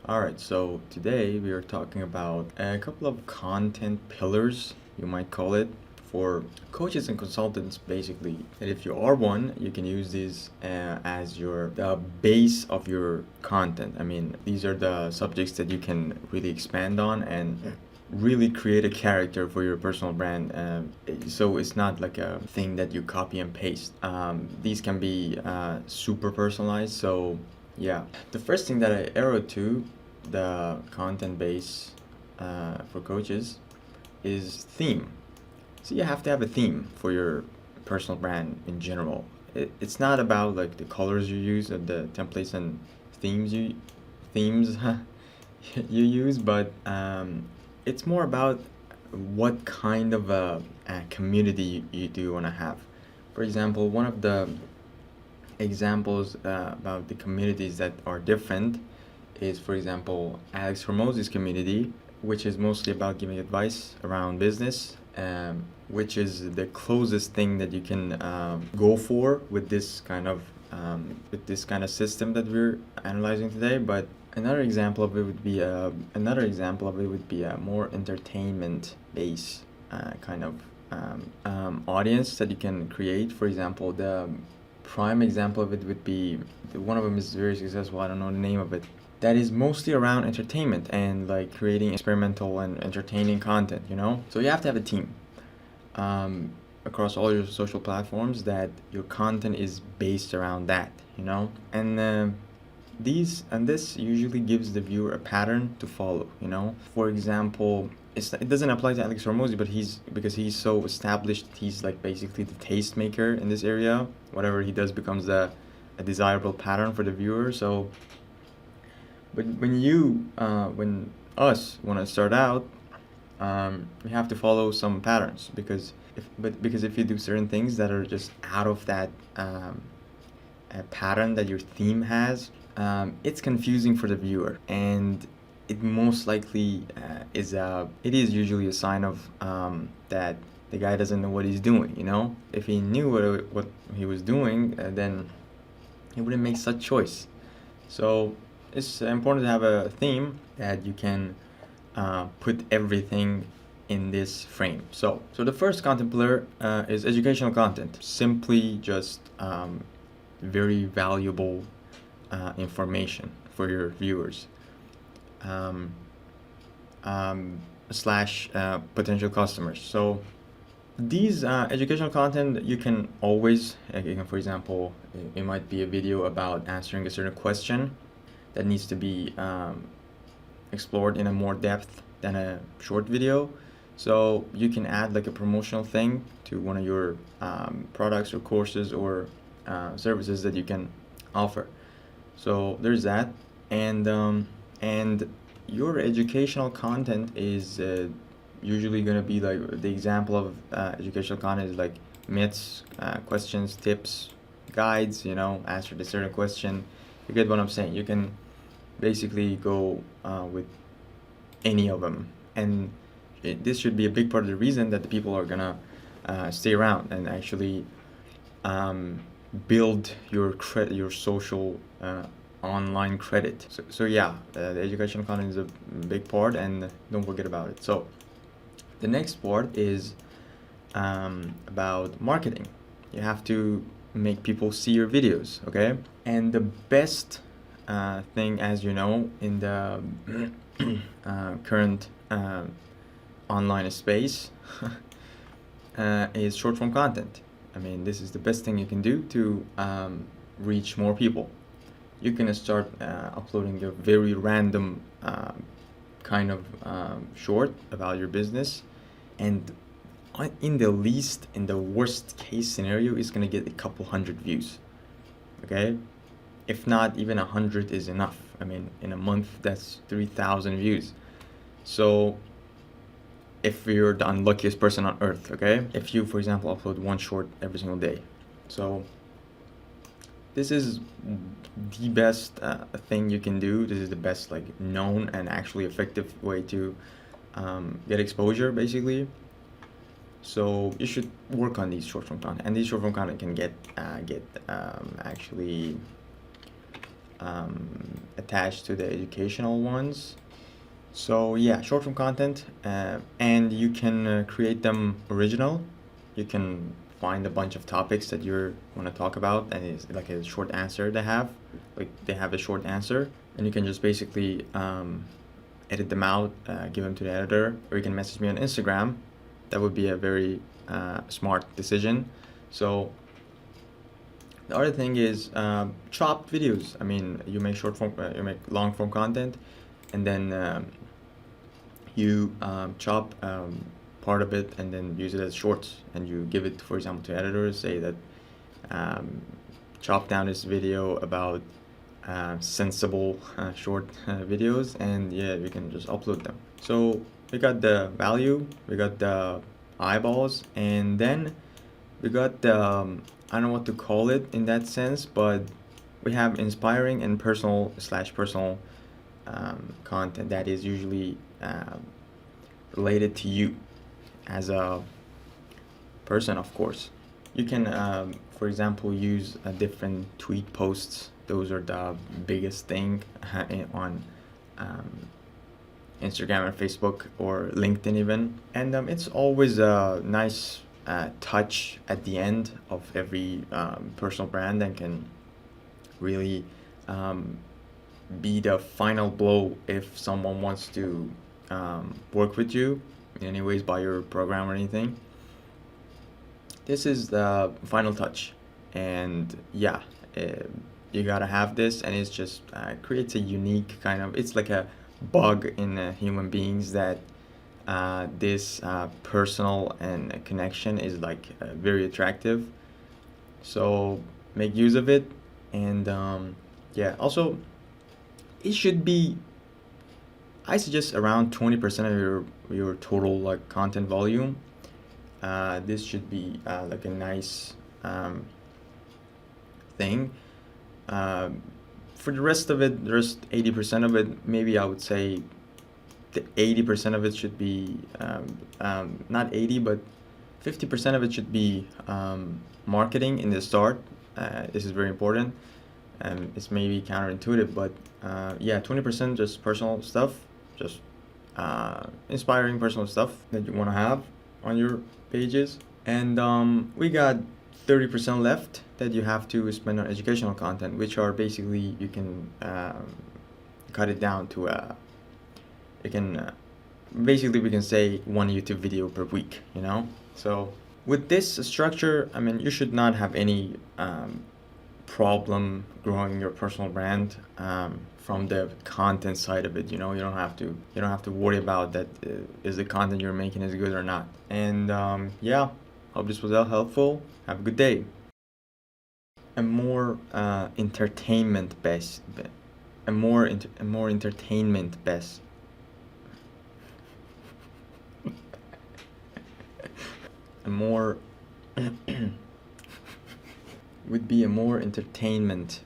Alright, so today we are talking about a couple of content pillars, you might call it, for coaches and consultants basically. And if you are one, you can use these as the base of your content. I mean, these are the subjects that you can really expand on and really create a character for your personal brand. So it's not like a thing that you copy and paste. These can be super personalized. So yeah, the first thing that I arrowed to the content base for coaches is theme. So you have to have a theme for your personal brand in general. It's not about like the colors you use or the templates and themes you use, but it's more about what kind of a community you do want to have. For example, one of the examples about the communities that are different is, for example, Alex Hormozzi's community, which is mostly about giving advice around business, which is the closest thing that you can go for with this kind of system that we're analyzing today. But another example of it would be a more entertainment based kind of audience that you can create. For example, the prime example of it would be one of them is very successful. I don't know the name of it. That is mostly around entertainment and like creating experimental and entertaining content. So you have to have a team across all your social platforms that your content is based around that. And this usually gives the viewer a pattern to follow. For example, it doesn't apply to Alex Hormozzi, but because he's so established, he's like basically the tastemaker in this area. Whatever he does becomes a desirable pattern for the viewer. So, but when us want to start out, we have to follow some patterns because if you do certain things that are just out of that a pattern that your theme has, it's confusing for the viewer, and it most likely it is usually a sign of that the guy doesn't know what he's doing. If he knew what he was doing, then he wouldn't make such choice. So it's important to have a theme that you can put everything in this frame. So the first content pillar is educational content. Simply just very valuable information for your viewers. Slash potential customers. So these educational content you can always, for example, it might be a video about answering a certain question that needs to be explored in a more depth than a short video. So you can add like a promotional thing to one of your products or courses or services that you can offer. So there's that, and your educational content is usually going to be like the example of educational content is like myths, questions, tips, guides. Answer to certain question. You get what I'm saying? You can basically go with any of them, and this should be a big part of the reason that the people are gonna stay around and actually build your social online credit. So yeah, the educational content is a big part, and don't forget about it. So the next part is about marketing. You have to make people see your videos, okay? And the best thing, as you know, in the current online space is short form content. I mean, this is the best thing you can do to reach more people. You can start uploading a very random kind of short about your business, and in the worst case scenario, is going to get a couple hundred views. Okay, if not even 100 is enough. I mean, in a month, that's 3,000 views. So if you're the unluckiest person on earth, okay, if you, for example, upload one short every single day. So this is the best thing you can do. This is the best known and actually effective way to get exposure, basically. So you should work on these short form content, and these short form content can get actually attached to the educational ones. So yeah, short form content, and you can create them original. You can find a bunch of topics that you want to talk about, and it's like a short answer they have. Like they have a short answer, and you can just basically edit them out, give them to the editor, or you can message me on Instagram. That would be a very smart decision. So the other thing is chopped videos. I mean, you make short form, you make long form content, and then you chop part of it and then use it as shorts, and you give it, for example, to editors. Say that chop down this video about sensible short videos, and yeah, we can just upload them. So we got the value, we got the eyeballs, and then we got the I don't know what to call it in that sense, but we have inspiring and personal content that is usually related to you as a person, of course. You can, for example, use different tweet posts. Those are the biggest thing on Instagram and Facebook or LinkedIn even. And it's always a nice touch at the end of every personal brand, and can really be the final blow if someone wants to work with you in any ways, buy your program or anything. This is the final touch, and yeah, you gotta have this, and it's just creates a unique kind of, it's like a bug in human beings that this personal and connection is like very attractive. So make use of it, and yeah, also it should be, I suggest around 20% of your total like content volume. This should be like a nice thing. For the rest of it, the rest 80% of it, maybe I would say the 80% of it should be not 80, but 50% of it should be marketing in the start. This is very important. It's maybe counterintuitive, but yeah, 20% just personal stuff, just inspiring personal stuff that you want to have on your pages. And we got 30% left that you have to spend on educational content, which are basically, you can cut it down to you can basically, we can say one YouTube video per week, you know. So with this structure, I mean, you should not have any problem growing your personal brand from the content side of it. You know, you don't have to worry about that. Is the content you're making is good or not? And yeah, hope this was helpful. Have a good day. A more entertainment best, a more entertainment best. A more would be a more entertainment